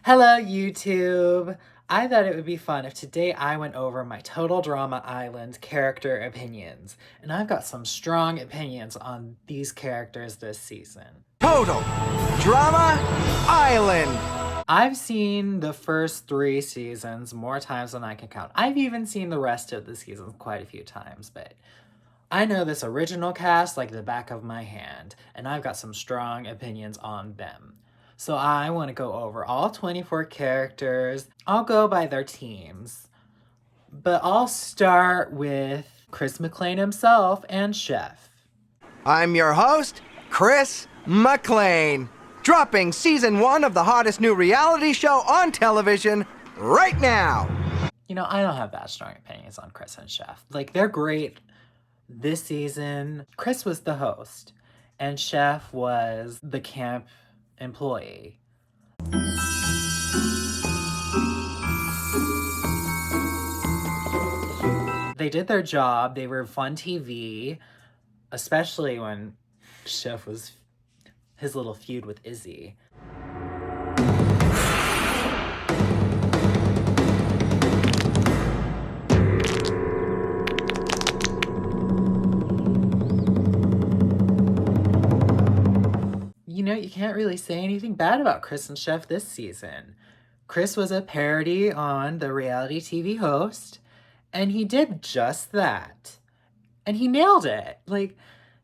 Hello, YouTube! I thought it would be fun if today I went over my Total Drama Island character opinions, and I've got some strong opinions on these characters this season. Total Drama Island! I've seen the first 3 seasons more times than I can count. I've even seen the rest of the seasons quite a few times, but I know this original cast like the back of my hand, and I've got some strong opinions on them. So I want to go over all 24 characters. I'll go by their teams. But I'll start with Chris McLean himself and Chef. I'm your host, Chris McLean, dropping season 1 of the hottest new reality show on television right now. You know, I don't have that strong opinions on Chris and Chef. Like, they're great this season. Chris was the host, and Chef was the camp employee. They did their job. They were fun TV, especially when Chef was his little feud with Izzy. You know, you can't really say anything bad about Chris and Chef this season. Chris was a parody on the reality TV host, and he did just that. And he nailed it. Like,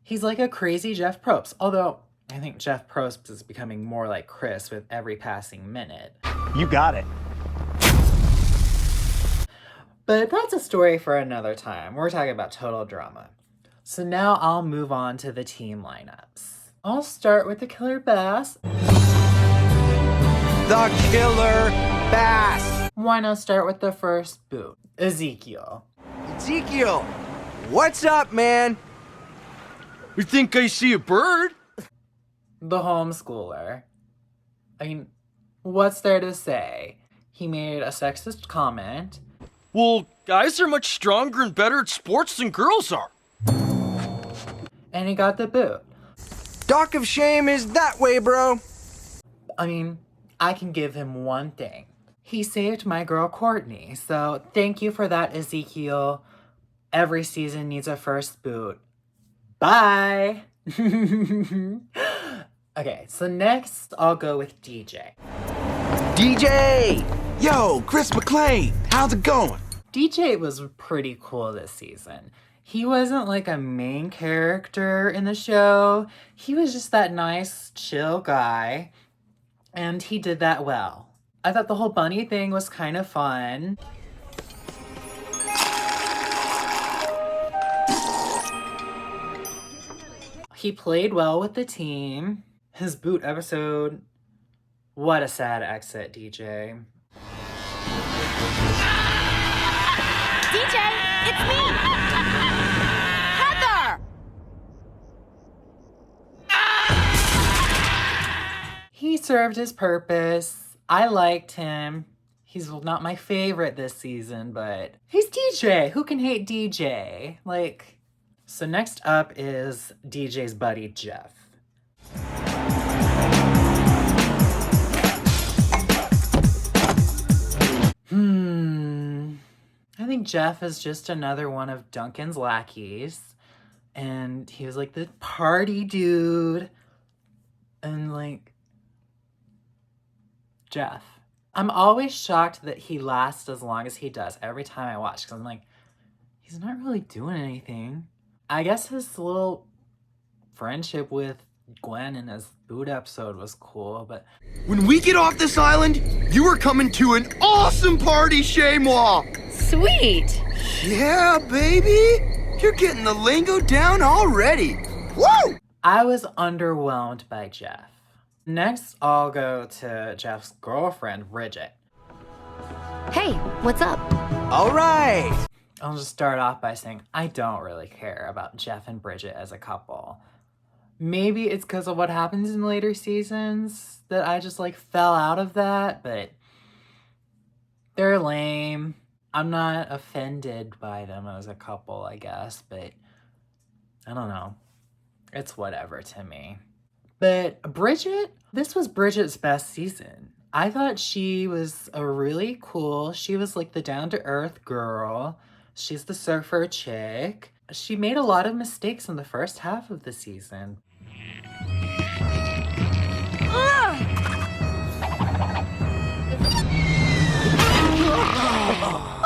he's like a crazy Jeff Probst. Although, I think Jeff Probst is becoming more like Chris with every passing minute. You got it. But that's a story for another time. We're talking about Total Drama. So now I'll move on to the team lineups. I'll start with the Killer Bass. The Killer Bass. Why not start with the first boot? Ezekiel. Ezekiel, what's up, man? You think I see a bird? The homeschooler. I mean, what's there to say? He made a sexist comment. Well, guys are much stronger and better at sports than girls are. And he got the boot. Doc of Shame is that way, bro. I mean, I can give him one thing. He saved my girl Courtney, so thank you for that, Ezekiel. Every season needs a first boot. Bye! Okay, so next I'll go with DJ. DJ! Yo, Chris McLean, how's it going? DJ was pretty cool this season. He wasn't like a main character in the show. He was just that nice, chill guy. And he did that well. I thought the whole bunny thing was kind of fun. He played well with the team. His boot episode, what a sad exit, DJ. DJ, it's me! Heather! He served his purpose. I liked him. He's not my favorite this season, but he's DJ. Who can hate DJ? Like, so next up is DJ's buddy, Jeff. I think Jeff is just another one of Duncan's lackeys. And he was like the party dude. And like, Jeff. I'm always shocked that he lasts as long as he does every time I watch. Because I'm like, he's not really doing anything. I guess his little friendship with Gwen in his boot episode was cool, but When we get off this island, you are coming to an awesome party, Shamois! Sweet! Yeah, baby! You're getting the lingo down already! Woo! I was underwhelmed by Jeff. Next, I'll go to Jeff's girlfriend, Bridget. Hey, what's up? All right. I'll just start off by saying I don't really care about Jeff and Bridget as a couple. Maybe it's because of what happens in later seasons that I just like fell out of that, but they're lame. I'm not offended by them as a couple, I guess, but I don't know. It's whatever to me. But Bridget, this was Bridget's best season. I thought she was a really cool, she was like the down-to-earth girl. She's the surfer chick. She made a lot of mistakes in the first half of the season.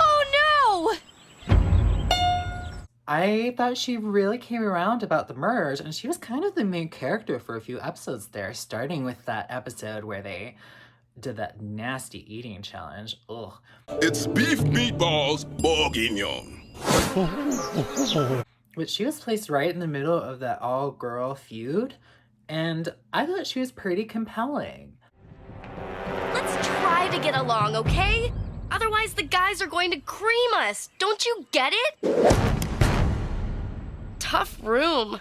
Oh no! I thought she really came around about the merge, and she was kind of the main character for a few episodes there, starting with that episode where they did that nasty eating challenge. Ugh. It's beef meatballs bourguignon. But she was placed right in the middle of that all-girl feud, and I thought she was pretty compelling. Let's try to get along, okay? Otherwise, the guys are going to cream us. Don't you get it? Tough room.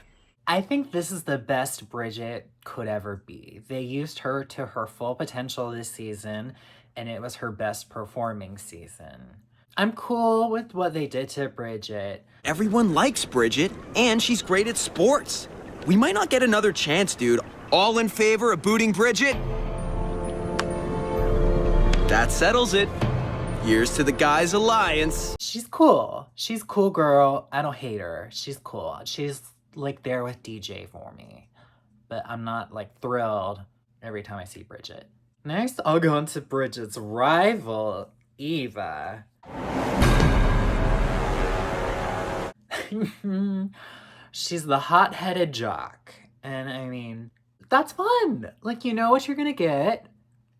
I think this is the best Bridget could ever be. They used her to her full potential this season, and it was her best performing season. I'm cool with what they did to Bridget. Everyone likes Bridget, and she's great at sports. We might not get another chance, dude. All in favor of booting Bridget? That settles it. Here's to the guys' alliance. She's cool. She's a cool girl. I don't hate her. She's cool. She's like there with DJ for me. But I'm not like thrilled every time I see Bridget. Next, I'll go into Bridget's rival, Eva. She's the hot-headed jock. And I mean, that's fun. Like, you know what you're gonna get.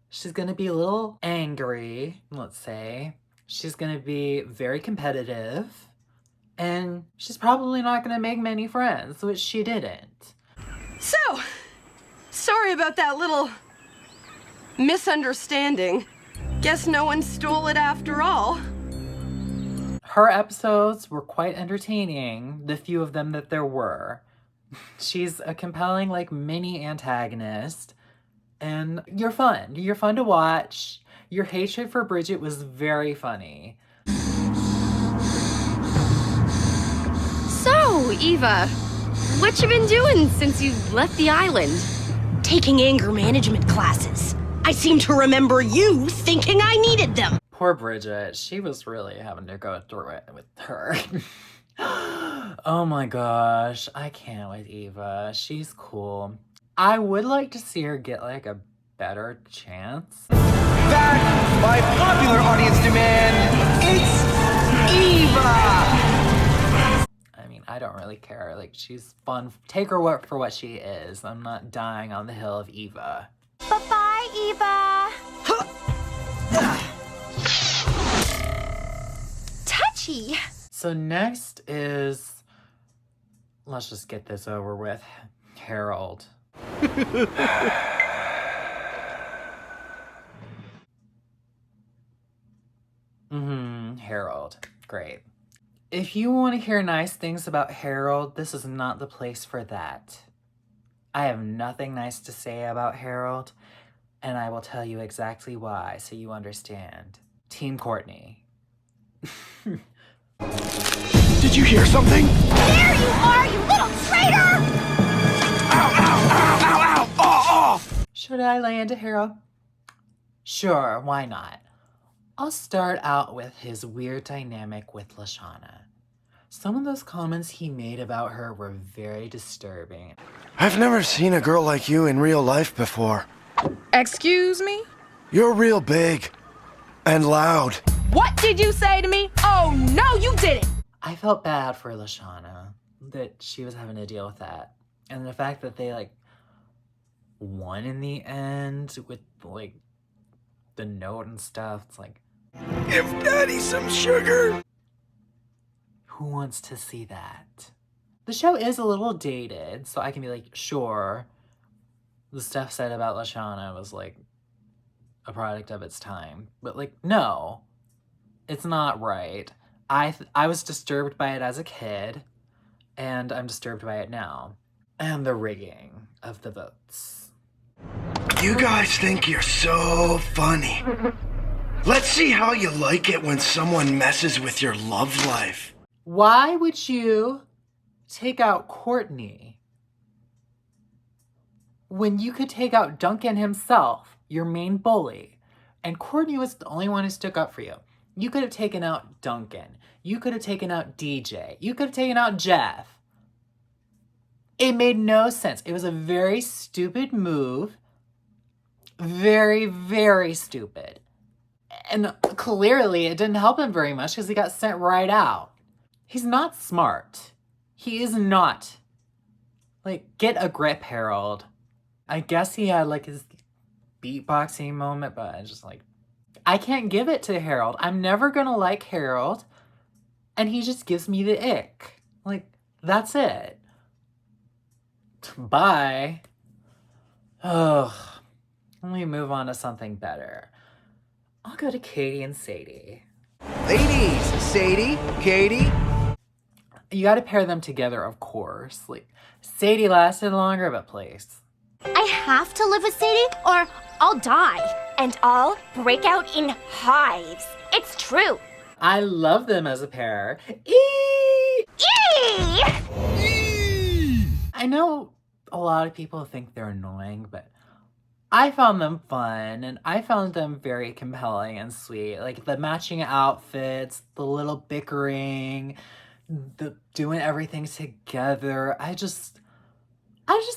She's gonna be a little angry, let's say. She's gonna be very competitive. And she's probably not gonna make many friends, which she didn't. So, sorry about that little misunderstanding. Guess no one stole it after all. Her episodes were quite entertaining, the few of them that there were. She's a compelling, like, mini antagonist. And you're fun. You're fun to watch. Your hatred for Bridget was very funny. So, Eva, what you been doing since you left the island? Taking anger management classes. I seem to remember you thinking I needed them. Poor Bridget. She was really having to go through it with her. Oh my gosh. I can't with Eva. She's cool. I would like to see her get like a better chance. That, by popular audience demand, it's Eva! I mean, I don't really care. Like, she's fun. Take her for what she is. I'm not dying on the hill of Eva. Bye-bye, Eva. Touchy. So next is, let's just get this over with, Harold. Harold. Great. If you want to hear nice things about Harold, this is not the place for that. I have nothing nice to say about Harold, and I will tell you exactly why so you understand. Team Courtney. Did you hear something? There you are, you little traitor! Ow, ow, ow, ow, ow! Oh, oh! Should I lay into Harold? Sure, why not? I'll start out with his weird dynamic with Lashana. Some of those comments he made about her were very disturbing. I've never seen a girl like you in real life before. Excuse me? You're real big and loud. What did you say to me? Oh, no, you didn't! I felt bad for Lashana, that she was having to deal with that. And the fact that they, like, won in the end with, like, the note and stuff. It's like, Give Daddy some sugar. who wants to see that? The show is a little dated, so I can be like, sure, the stuff said about Lashana was, like, a product of its time. But, like, no, it's not right. I was disturbed by it as a kid, and I'm disturbed by it now. And the rigging of the votes. You guys think you're so funny. Let's see how you like it when someone messes with your love life. Why would you take out Courtney when you could take out Duncan himself, your main bully? And Courtney was the only one who stuck up for you. You could have taken out Duncan. You could have taken out DJ. You could have taken out Jeff. It made no sense. It was a very stupid move. Very, very stupid. And clearly it didn't help him very much because he got sent right out. He's not smart. He is not. Like, get a grip, Harold. I guess he had like his beatboxing moment, but I can't give it to Harold. I'm never gonna like Harold. And he just gives me the ick. Like, that's it. Bye. Ugh. Let me move on to something better. I'll go to Katie and Sadie. Ladies, Sadie, Katie. You gotta pair them together, of course. Like, Sadie lasted longer, but please. I have to live with Sadie or I'll die. And I'll break out in hives. It's true. I love them as a pair. Eee! Eee! I know a lot of people think they're annoying, but I found them fun and I found them very compelling and sweet. Like the matching outfits, the little bickering, the doing everything together. I just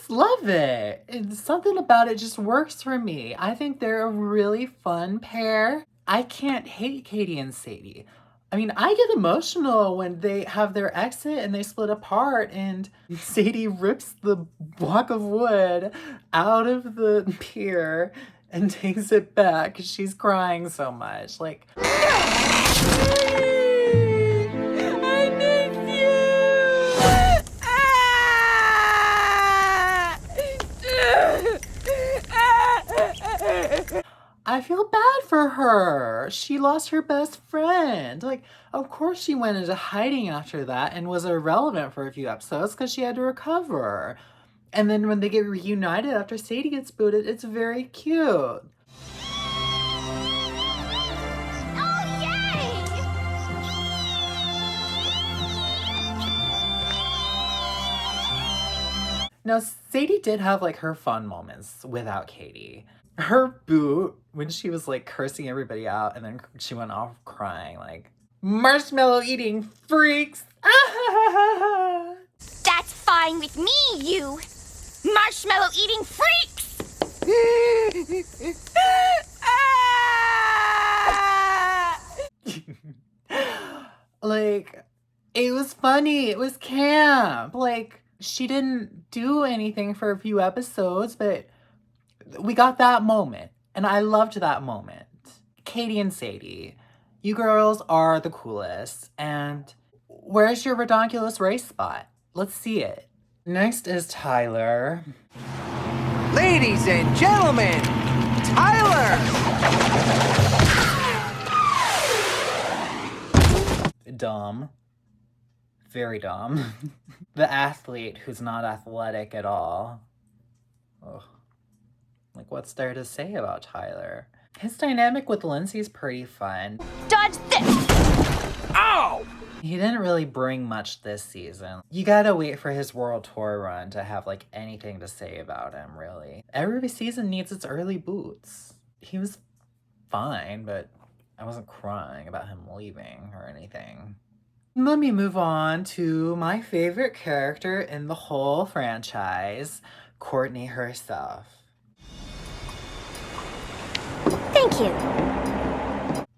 love it. And something about it just works for me. I think they're a really fun pair. I can't hate Katie and Sadie. I mean, I get emotional when they have their exit and they split apart and Sadie rips the block of wood out of the pier and takes it back because she's crying so much. Like, I miss you! I feel bad for her. She lost her best friend. Like, of course she went into hiding after that and was irrelevant for a few episodes because she had to recover. And then when they get reunited after Sadie gets booted, it's very cute. Oh, yay! Now, Sadie did have like her fun moments without Katie. Her boot, when she was like cursing everybody out and then she went off crying, like, marshmallow eating freaks. That's fine with me, you marshmallow eating freaks! Like, it was funny. It was camp. Like, she didn't do anything for a few episodes, but we got that moment, and I loved that moment. Katie and Sadie, you girls are the coolest, and where's your redonkulous race spot? Let's see it. Next is Tyler. Ladies and gentlemen, Tyler! Dumb. Very dumb. The athlete who's not athletic at all. Ugh. Like, what's there to say about Tyler? His dynamic with Lindsay's pretty fun. Dodge this! Ow! He didn't really bring much this season. You gotta wait for his world tour run to have, like, anything to say about him, really. Every season needs its early boots. He was fine, but I wasn't crying about him leaving or anything. Let me move on to my favorite character in the whole franchise, Courtney herself. Thank you.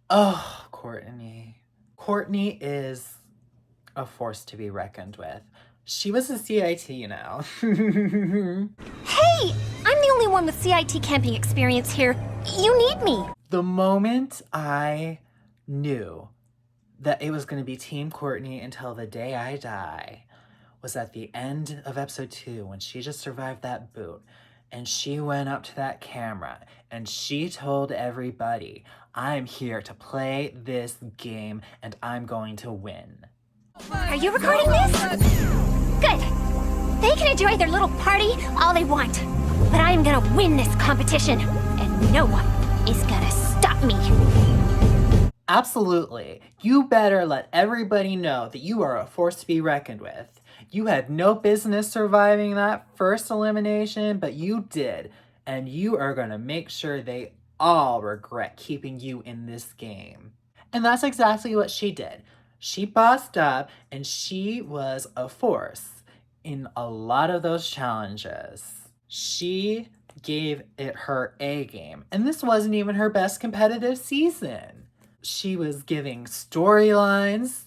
Oh, Courtney. Courtney is a force to be reckoned with. She was a CIT, you know. Hey! I'm the only one with CIT camping experience here. You need me. The moment I knew that it was going to be Team Courtney until the day I die was at the end of episode 2 when she just survived that boot. And she went up to that camera and she told everybody, I'm here to play this game and I'm going to win. Are you recording this? Good. They can enjoy their little party all they want. But I'm gonna win this competition. And no one is gonna stop me. Absolutely. You better let everybody know that you are a force to be reckoned with. You had no business surviving that first elimination, but you did. And you are going to make sure they all regret keeping you in this game. And that's exactly what she did. She bossed up and she was a force in a lot of those challenges. She gave it her A game. And this wasn't even her best competitive season. She was giving storylines.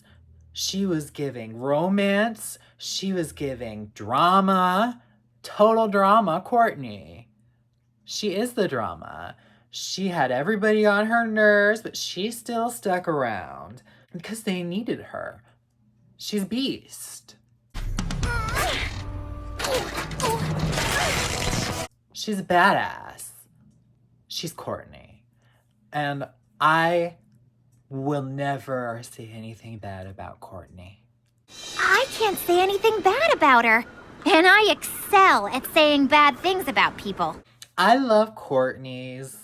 She was giving romance. She was giving drama. Total drama, Courtney. She is the drama. She had everybody on her nerves, but she still stuck around because they needed her. She's Beast. She's badass. She's Courtney. And I will never say anything bad about Courtney. I can't say anything bad about her. And I excel at saying bad things about people. I love Courtney's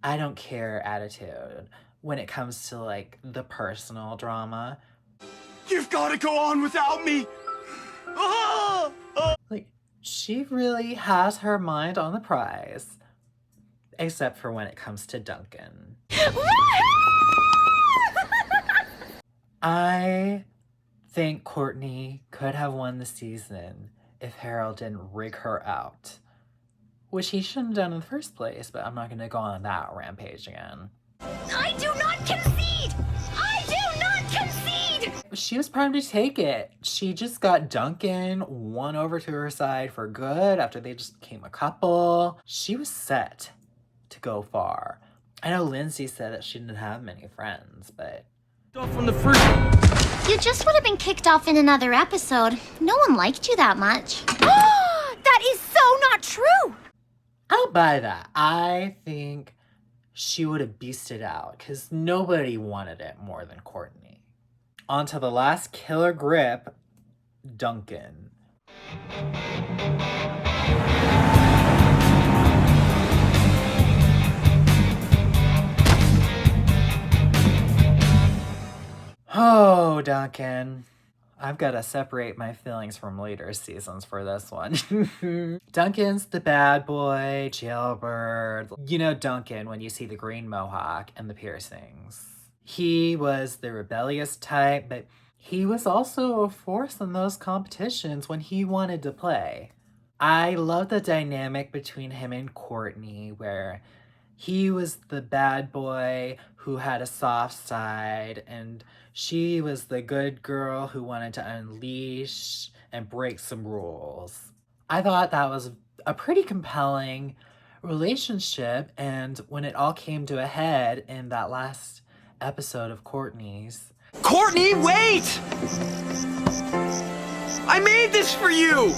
I don't care attitude when it comes to like the personal drama. You've got to go on without me. Like, she really has her mind on the prize. Except for when it comes to Duncan. I think Courtney could have won the season if Harold didn't rig her out. Which he shouldn't have done in the first place, but I'm not going to go on that rampage again. I do not concede! I do not concede! She was primed to take it. She just got Duncan won over to her side for good after they just became a couple. She was set to go far. I know Lindsay said that she didn't have many friends, but... From the first... You just would have been kicked off in another episode. No one liked you that much. That is so not true! I'll buy that. I think she would have beasted out because nobody wanted it more than Courtney. On to the last killer grip, Duncan. Oh, Duncan. I've got to separate my feelings from later seasons for this one. Duncan's the bad boy, jailbird. You know Duncan when you see the green mohawk and the piercings. He was the rebellious type, but he was also a force in those competitions when he wanted to play. I love the dynamic between him and Courtney, where he was the bad boy who had a soft side, and she was the good girl who wanted to unleash and break some rules. I thought that was a pretty compelling relationship, and when it all came to a head in that last episode of Courtney's... Courtney, wait! I made this for you!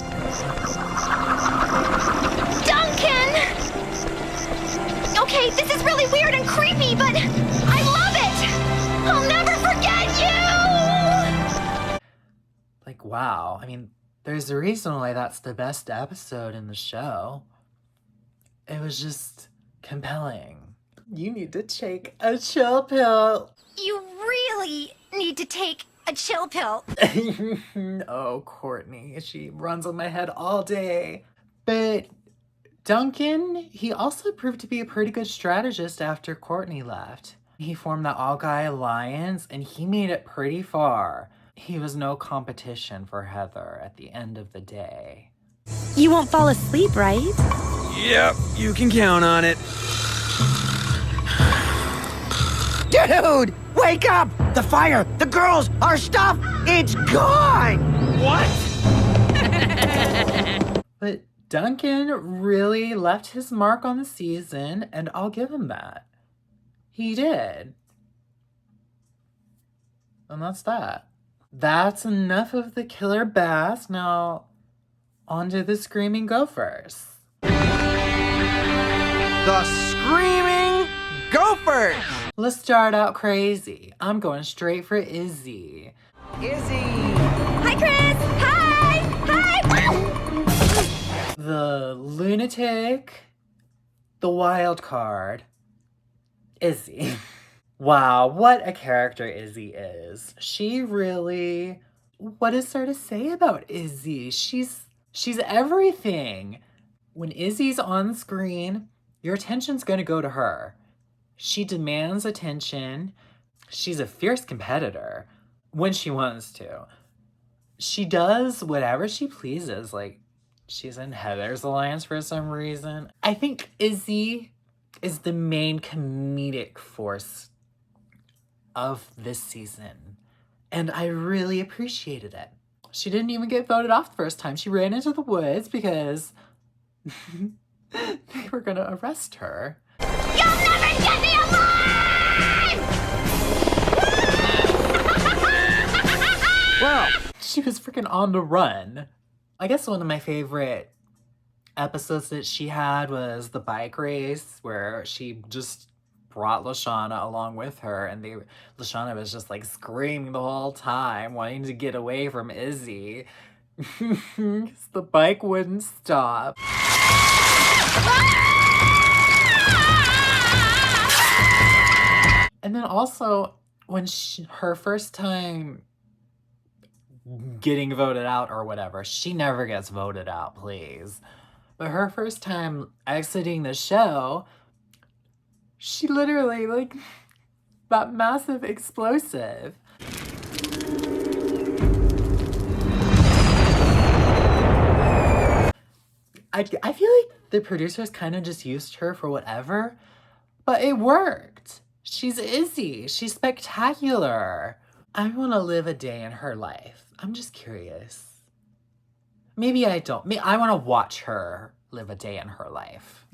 Duncan! Okay, this is really weird and creepy, but I love it! I'll never forget you! Like, wow. I mean, there's a reason why that's the best episode in the show. It was just compelling. You need to take a chill pill. You really need to take a chill pill. Oh, Courtney. She runs on my head all day. But Duncan, he also proved to be a pretty good strategist after Courtney left. He formed the All-Guy Alliance, and he made it pretty far. He was no competition for Heather at the end of the day. You won't fall asleep, right? Yep, you can count on it. Dude, wake up! The fire, the girls, our stuff, it's gone! What? But Duncan really left his mark on the season, and I'll give him that. He did. And that's that. That's enough of the killer bass. Now, on to the Screaming Gophers. The Screaming Gophers! Let's start out crazy. I'm going straight for Izzy. Izzy! Hi, Chris! Hi! Hi! The lunatic, the wild card, Izzy. Wow, what a character Izzy is. She really... What is there to say about Izzy? She's everything. When Izzy's on screen, your attention's gonna go to her. She demands attention. She's a fierce competitor when she wants to. She does whatever she pleases. Like, she's in Heather's alliance for some reason. I think Izzy is the main comedic force of this season. And I really appreciated it. She didn't even get voted off the first time. She ran into the woods because they were gonna arrest her. You'll never get me alive! Well, she was freaking on the run. I guess one of my favorite episodes that she had was the bike race, where she just brought Lashana along with her, and Lashana was just like screaming the whole time, wanting to get away from Izzy. 'Cause the bike wouldn't stop. And then also, when her first time getting voted out or whatever, she never gets voted out, please. But her first time exiting the show, she literally, like, that massive explosive. I feel like the producers kind of just used her for whatever, but it worked. She's Izzy. She's spectacular. I want to live a day in her life. I'm just curious. Maybe I don't. I want to watch her live a day in her life.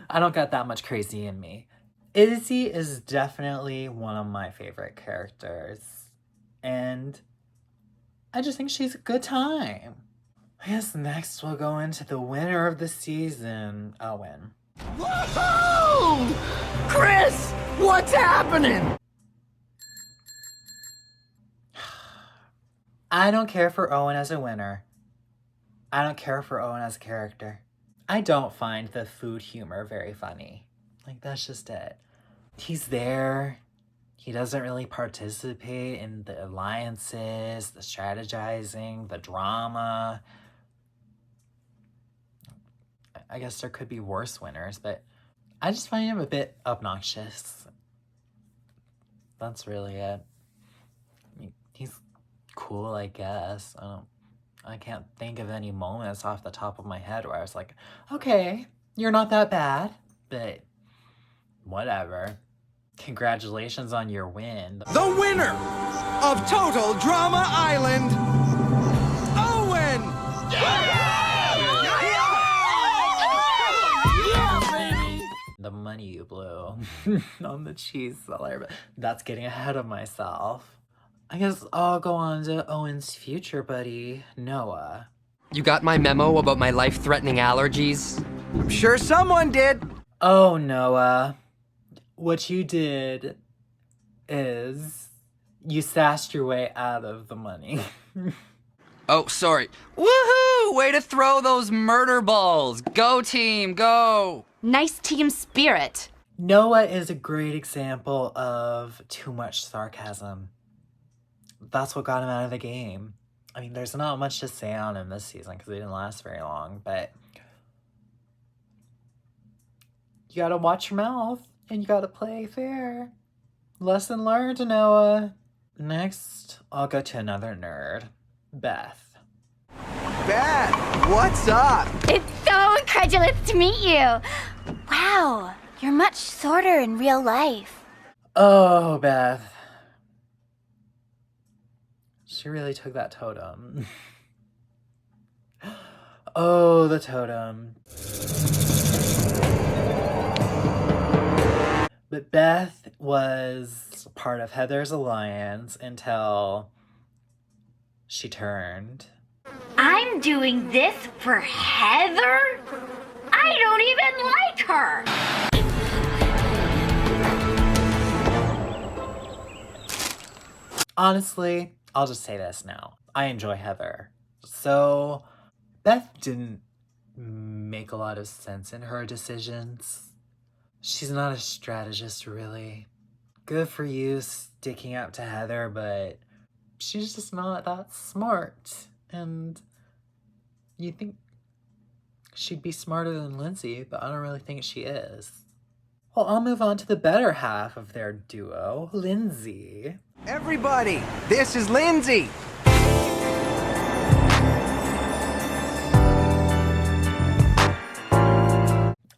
I don't got that much crazy in me. Izzy is definitely one of my favorite characters. And I just think she's a good time. I guess next we'll go into the winner of the season, Owen. Woohoo! Chris, what's happening? I don't care for Owen as a winner. I don't care for Owen as a character. I don't find the food humor very funny. Like, that's just it. He's there. He doesn't really participate in the alliances, the strategizing, the drama. I guess there could be worse winners, but I just find him a bit obnoxious. That's really it. I mean, he's cool, I guess. I can't think of any moments off the top of my head where I was like, okay, you're not that bad, but whatever. Congratulations on your win. The winner of Total Drama Island, Owen! The money you blew on the cheese seller, but that's getting ahead of myself. I guess I'll go on to Owen's future buddy, Noah. You got my memo about my life-threatening allergies? I'm sure someone did. Oh, Noah. What you did is you sassed your way out of the money. Oh, sorry. Woohoo! Way to throw those murder balls! Go, team, go! Nice team spirit. Noah is a great example of too much sarcasm. That's what got him out of the game. I mean, there's not much to say on him this season because he didn't last very long, but you gotta watch your mouth and you gotta play fair. Lesson learned, Noah. Next, I'll go to another nerd, Beth. Beth, what's up? It's so incredulous to meet you. Wow, you're much shorter in real life. Oh, Beth. She really took that totem. Oh, the totem. But Beth was part of Heather's alliance until she turned. I'm doing this for Heather? I don't even like her. Honestly, I'll just say this now. I enjoy Heather. So, Beth didn't make a lot of sense in her decisions. She's not a strategist, really. Good for you sticking up to Heather, but she's just not that smart. And you think she'd be smarter than Lindsay, but I don't really think she is. Well, I'll move on to the better half of their duo, Lindsay. Everybody, this is Lindsay.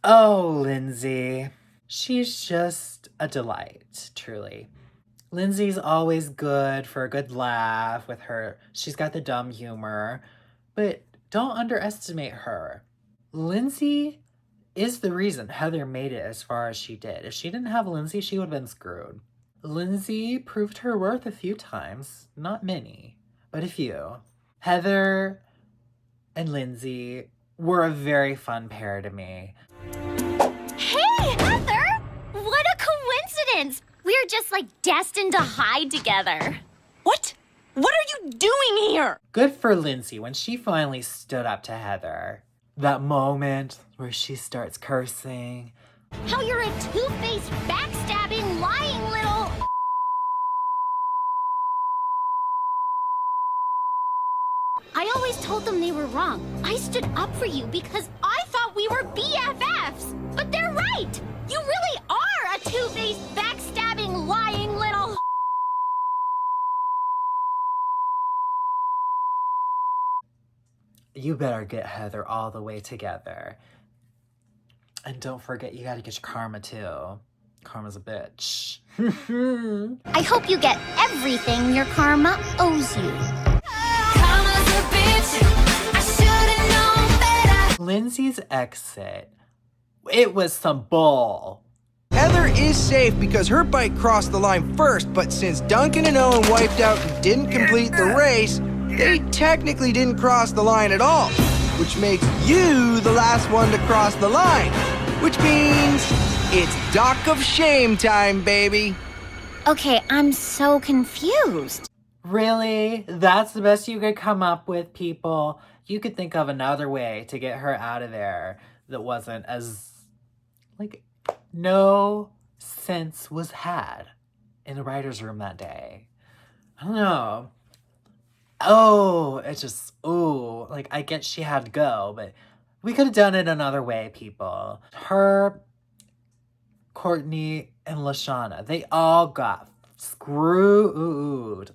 Oh, Lindsay. She's just a delight, truly. Lindsay's always good for a good laugh with her. She's got the dumb humor, but don't underestimate her. Lindsay is the reason Heather made it as far as she did. If she didn't have Lindsay, she would have been screwed. Lindsay proved her worth a few times. Not many, but a few. Heather and Lindsay were a very fun pair to me. Hey, Heather! What a coincidence! We're just like destined to hide together. What? What are you doing here? Good for Lindsay when she finally stood up to Heather. That moment where she starts cursing. How you're a two-faced, backstabbing, lying little... I always told them they were wrong. I stood up for you because I thought we were BFFs. But they're right! You really are a two-faced, backstabbing, lying little... You better get Heather all the way together. And don't forget, you gotta get your karma too. Karma's a bitch. I hope you get everything your karma owes you. Lindsay's exit. It was some bull. Heather is safe because her bike crossed the line first, but since Duncan and Owen wiped out and didn't complete the race, they technically didn't cross the line at all, which makes you the last one to cross the line, which means it's Dock of Shame time, baby. Okay, I'm so confused. Really? That's the best you could come up with, people? You could think of another way to get her out of there that wasn't as, like, no sense was had in the writer's room that day. I don't know. Oh, it just, ooh, like, I get she had to go, but we could have done it another way, people. Her, Courtney, and Lashana, they all got screwed.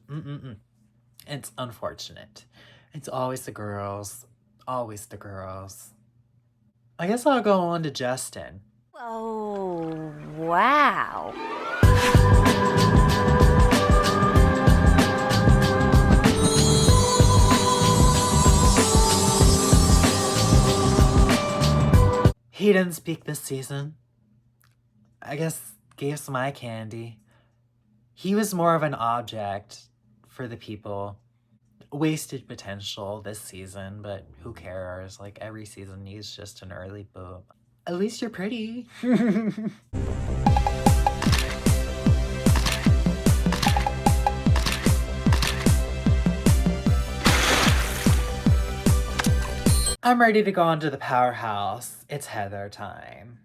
It's unfortunate. It's always the girls. Always the girls. I guess I'll go on to Justin. Oh, wow. He didn't speak this season. I guess gave some eye candy. He was more of an object for the people. Wasted potential this season, but who cares? Like, every season needs just an early boom. At least you're pretty. I'm ready to go on to the powerhouse. It's Heather time.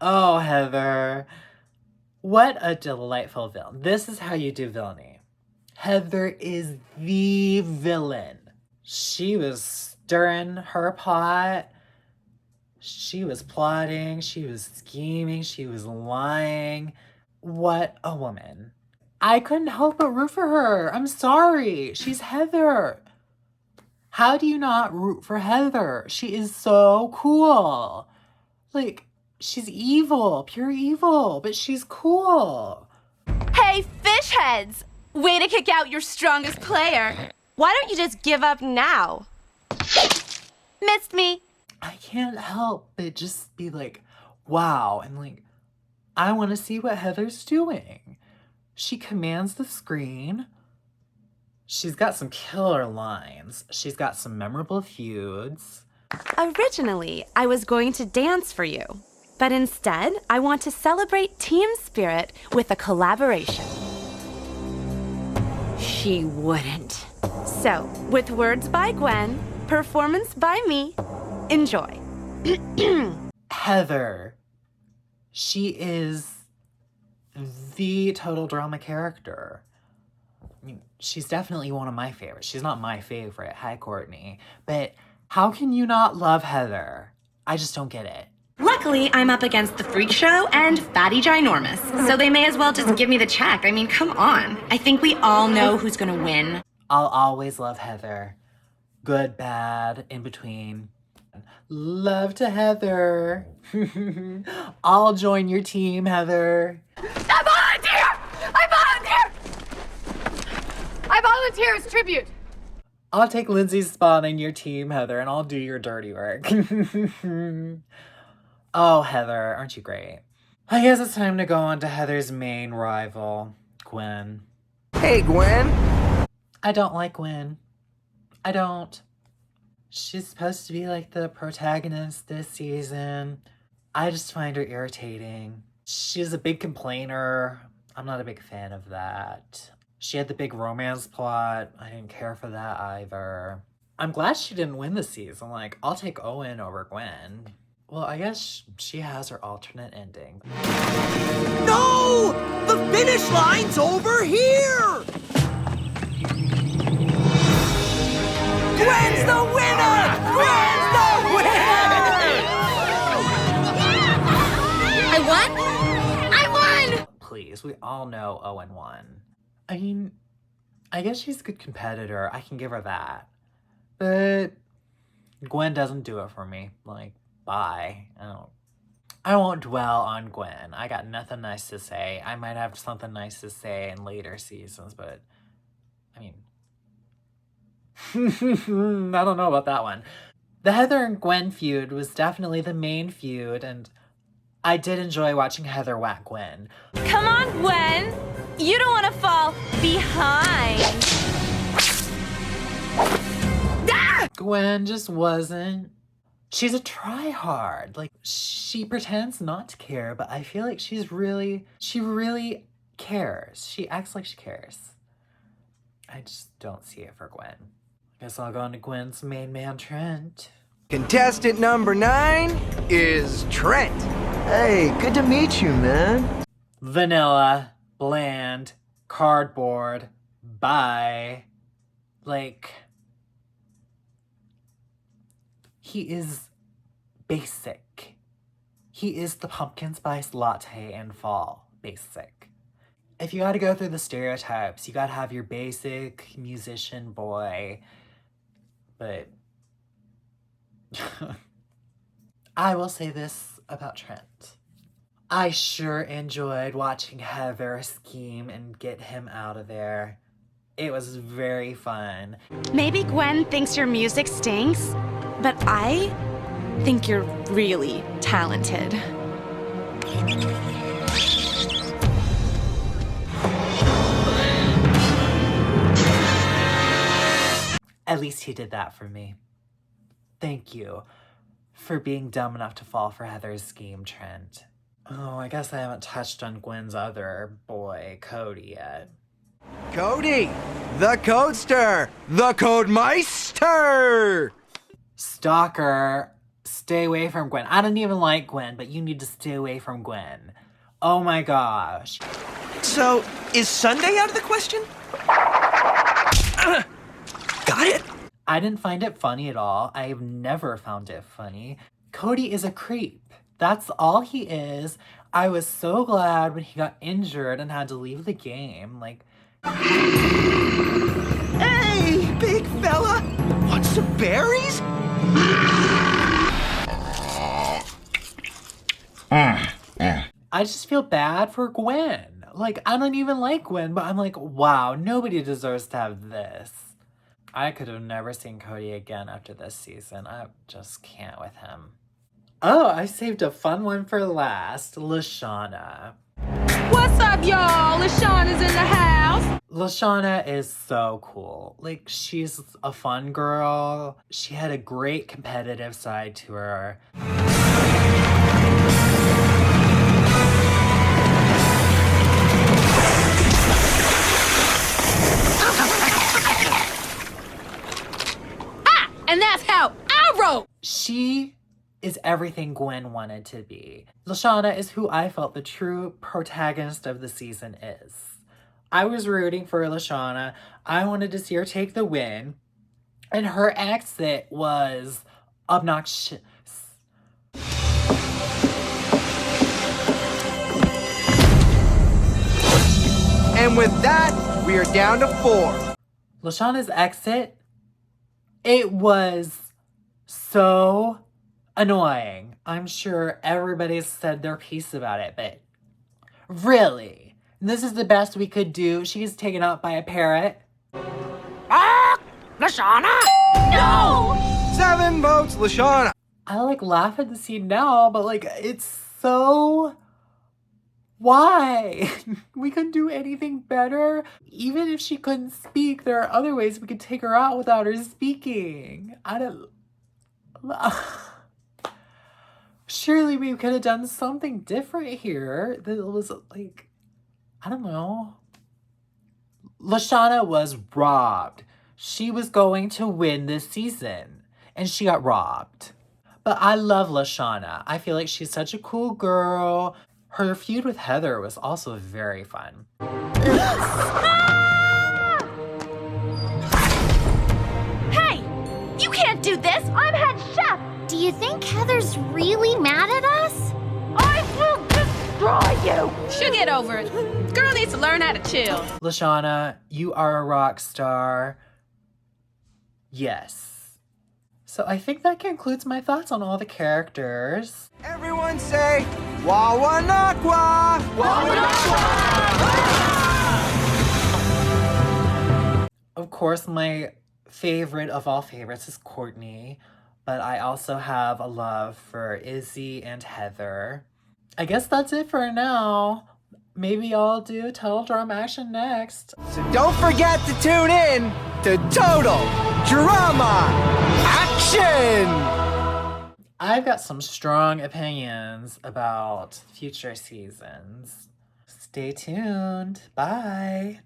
Oh, Heather. What a delightful villain. This is how you do villainy. Heather is the villain. She was stirring her pot. She was plotting. She was scheming. She was lying. What a woman. I couldn't help but root for her. I'm sorry. She's Heather. How do you not root for Heather? She is so cool. Like, she's evil, pure evil, but she's cool. Hey, fish heads! Way to kick out your strongest player. Why don't you just give up now? Missed me. I can't help but just be like, wow, and like, I want to see what Heather's doing. She commands the screen. She's got some killer lines. She's got some memorable feuds. Originally, I was going to dance for you. But instead, I want to celebrate team spirit with a collaboration. She wouldn't. So, with words by Gwen, performance by me, enjoy. Heather. She is the total drama character. I mean, she's definitely one of my favorites. She's not my favorite. Hi, Courtney. But How can you not love Heather? I just don't get it. Luckily, I'm up against the Freak Show and Fatty Ginormous, so they may as well just give me the check. I mean, come on. I think we all know who's gonna win. I'll always love Heather. Good, bad, in between. Love to Heather. I'll join your team, Heather. I volunteer as tribute. I'll take Lindsay's spot on your team, Heather, and I'll do your dirty work. Oh, Heather, aren't you great? I guess it's time to go on to Heather's main rival, Gwen. Hey, Gwen. I don't like Gwen. I don't. She's supposed to be like the protagonist this season. I just find her irritating. She's a big complainer. I'm not a big fan of that. She had the big romance plot. I didn't care for that either. I'm glad she didn't win the season. Like, I'll take Owen over Gwen. Well, I guess she has her alternate ending. No! The finish line's over here! Gwen's the winner! Gwen's the winner! I won? Please, we all know Owen won. I mean, I guess she's a good competitor. I can give her that. But Gwen doesn't do it for me. Like, bye. I won't dwell on Gwen. I got nothing nice to say. I might have something nice to say in later seasons, but I mean, I don't know about that one. The Heather and Gwen feud was definitely the main feud, and I did enjoy watching Heather whack Gwen. Come on, Gwen. You don't want to fall behind. Gwen just wasn't. She's a try-hard. Like, she pretends not to care, but I feel like she really cares. She acts like she cares. I just don't see it for Gwen. Guess I'll go on to Gwen's main man, Trent. Contestant number 9 is Trent. Hey, good to meet you, man. Vanilla, bland, cardboard, bye. Like, he is basic. He is the pumpkin spice latte in fall. Basic. If you gotta go through the stereotypes, you gotta have your basic musician boy. But I will say this about Trent. I sure enjoyed watching Heather scheme and get him out of there. It was very fun. Maybe Gwen thinks your music stinks, but I think you're really talented. At least he did that for me. Thank you for being dumb enough to fall for Heather's scheme, Trent. Oh, I guess I haven't touched on Gwen's other boy, Cody, yet. Cody, the Codester, the Codemeister! Stalker, stay away from Gwen. I don't even like Gwen, but you need to stay away from Gwen. Oh my gosh. So, is Sunday out of the question? Got it? I didn't find it funny at all. I've never found it funny. Cody is a creep. That's all he is. I was so glad when he got injured and had to leave the game. Like, Hey, big fella! Want some berries? I just feel bad for Gwen. Like, I don't even like Gwen, but I'm like, wow, nobody deserves to have this. I could have never seen Cody again after this season. I just can't with him. Oh, I saved a fun one for last. Lashana. What's up, y'all? LaShawna's in the house. Lashana is so cool. Like, she's a fun girl. She had a great competitive side to her. And that's how I wrote. She is everything Gwen wanted to be. Lashana is who I felt the true protagonist of the season is. I was rooting for Lashana. I wanted to see her take the win. And her exit was obnoxious. And with that, we are down to 4. Lashana's exit, it was so annoying. I'm sure everybody's said their piece about it, but really? This is the best we could do? She gets taken out by a parrot? Lashana! No! 7 votes, Lashana. I laugh at the scene now, but it's so... Why? We couldn't do anything better? Even if she couldn't speak, there are other ways we could take her out without her speaking. I don't... Surely we could have done something different here that was I don't know. Lashana was robbed. She was going to win this season, and she got robbed. But I love Lashana. I feel like she's such a cool girl. Her feud with Heather was also very fun. Hey! You can't do this! I'm head chef! Do you think Heather's really mad at us? I will destroy you! She'll get over it. Girl needs to learn how to chill. Lashana, you are a rock star. Yes. So I think that concludes my thoughts on all the characters. Everyone say, Wawanakwa! Of course, my favorite of all favorites is Courtney, but I also have a love for Izzy and Heather. I guess that's it for now. Maybe I'll do Total Drama Action next. So don't forget to tune in to Total Drama Action! I've got some strong opinions about future seasons. Stay tuned. Bye.